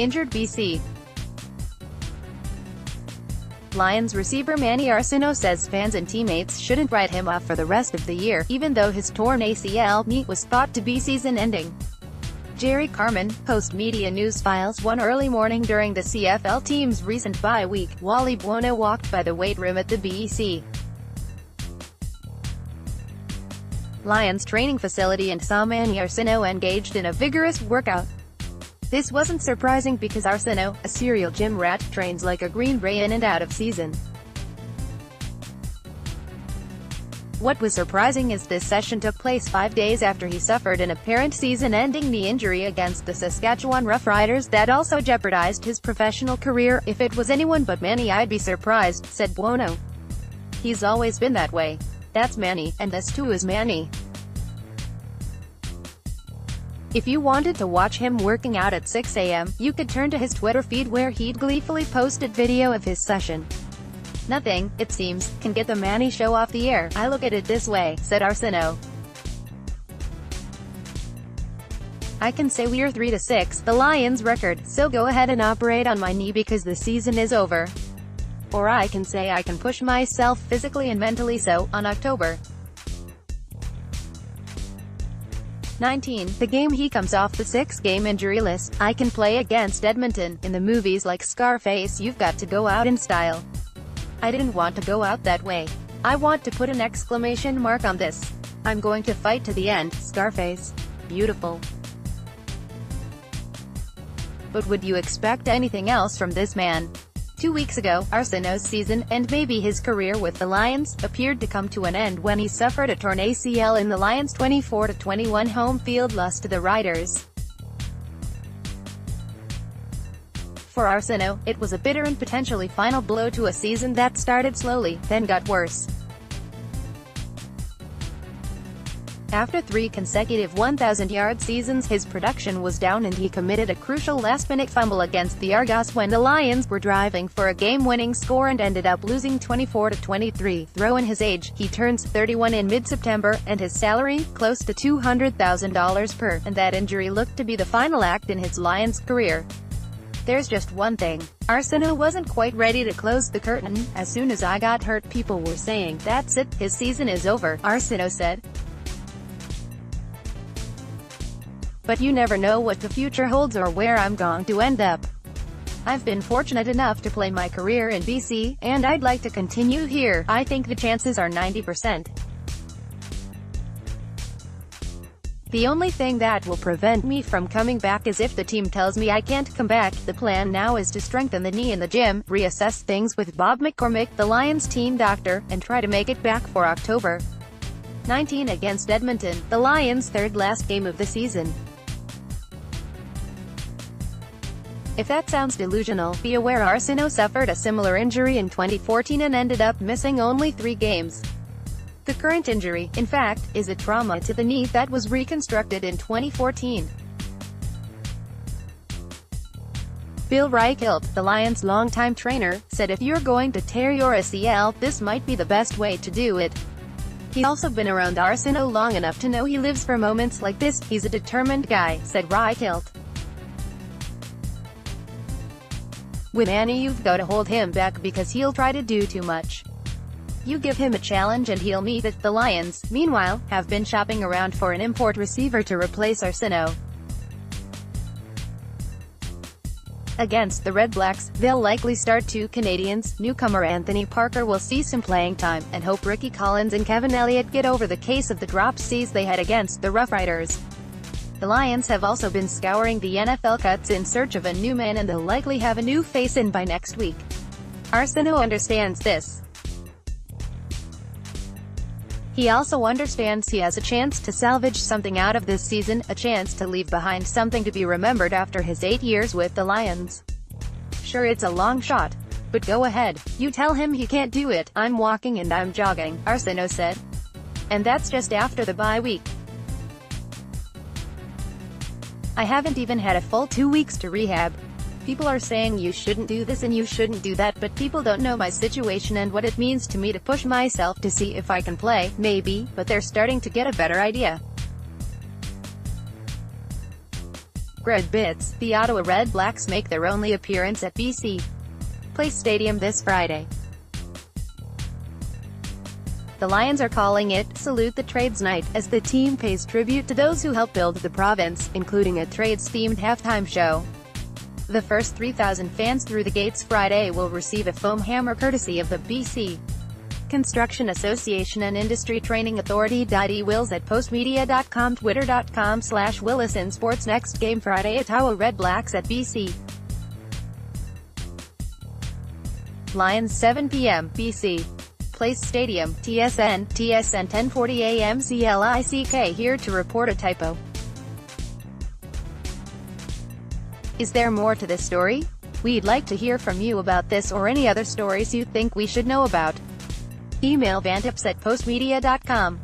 Injured BC. Lions receiver Manny Arceneaux says fans and teammates shouldn't write him off for the rest of the year, even though his torn ACL knee was thought to be season-ending. Gerry Kahrmann, Postmedia News Files One. Early morning during the CFL team's recent bye week, Wally Buono walked by the weight room at the BC Lions training facility and saw Manny Arceneaux engaged in a vigorous workout. This wasn't surprising because Arceneaux, a serial gym rat, trains like a Green Beret in and out of season. What was surprising is this session took place 5 days after he suffered an apparent season-ending knee injury against the Saskatchewan Roughriders that also jeopardized his professional career. "If it was anyone but Manny, I'd be surprised," said Buono. "He's always been that way. That's Manny, and this too is Manny. If you wanted to watch him working out at 6 a.m., you could turn to his Twitter feed where he'd gleefully posted video of his session. Nothing, it seems, can get the Manny show off the air. I look at it this way," said Arceneaux. "I can say we're 3-6, the Lions' record, so go ahead and operate on my knee because the season is over. Or I can say I can push myself physically and mentally so, on October 19, the game he comes off the 6-game injury list, I can play against Edmonton. In the movies like Scarface, you've got to go out in style. I didn't want to go out that way. I want to put an exclamation mark on this. I'm going to fight to the end." Scarface. Beautiful. But would you expect anything else from this man? 2 weeks ago, Arceneaux's season, and maybe his career with the Lions, appeared to come to an end when he suffered a torn ACL in the Lions' 24-21 home field loss to the Riders. For Arceneaux, it was a bitter and potentially final blow to a season that started slowly, then got worse. After 3 consecutive 1,000-yard seasons, his production was down and he committed a crucial last-minute fumble against the Argos when the Lions were driving for a game-winning score and ended up losing 24-23. Throw in his age, he turns 31 in mid-September, and his salary, close to $200,000 per, and that injury looked to be the final act in his Lions career. There's just one thing. Arceneaux wasn't quite ready to close the curtain. "As soon as I got hurt, people were saying, 'That's it, his season is over,'" Arceneaux said. "But you never know what the future holds or where I'm going to end up. I've been fortunate enough to play my career in BC, and I'd like to continue here. I think the chances are 90%. The only thing that will prevent me from coming back is if the team tells me I can't come back. The plan now is to strengthen the knee in the gym, reassess things with Bob McCormick, the Lions team doctor, and try to make it back for October 19 against Edmonton, the Lions' third-last game of the season." If that sounds delusional, be aware Arceneaux suffered a similar injury in 2014 and ended up missing only 3 games. The current injury, in fact, is a trauma to the knee that was reconstructed in 2014. Bill Reichelt, the Lions' longtime trainer, said if you're going to tear your ACL, this might be the best way to do it. He's also been around Arceneaux long enough to know he lives for moments like this. "He's a determined guy," said Reichelt. "With Manny, you've got to hold him back because he'll try to do too much. You give him a challenge and he'll meet it." The Lions, meanwhile, have been shopping around for an import receiver to replace Arceneaux. Against the Red Blacks, they'll likely start 2 Canadians. Newcomer Anthony Parker will see some playing time, and hope Ricky Collins and Kevin Elliott get over the case of the drop C's they had against the Roughriders. The Lions have also been scouring the NFL cuts in search of a new man, and they'll likely have a new face in by next week. Arceneaux understands this. He also understands he has a chance to salvage something out of this season, a chance to leave behind something to be remembered after his 8 years with the Lions. "Sure, it's a long shot. But go ahead. You tell him he can't do it. I'm walking and I'm jogging," Arceneaux said. And that's just after the bye week. "I haven't even had a full 2 weeks to rehab. People are saying you shouldn't do this and you shouldn't do that, but people don't know my situation and what it means to me to push myself to see if I can play, maybe, but they're starting to get a better idea." Grid Bits, the Ottawa Red Blacks make their only appearance at BC Place Stadium this Friday. The Lions are calling it Salute the Trades Night, as the team pays tribute to those who helped build the province, including a trades-themed halftime show. The first 3,000 fans through the gates Friday will receive a foam hammer courtesy of the BC Construction Association and Industry Training Authority. Wills at postmedia.com, twitter.com/Willis in sports. Next game Friday, Ottawa Red Blacks at BC Lions 7 p.m. BC Place Stadium, TSN 10:40 a.m. CLICK here to report a typo. Is there more to this story? We'd like to hear from you about this or any other stories you think we should know about. Email vantips@postmedia.com.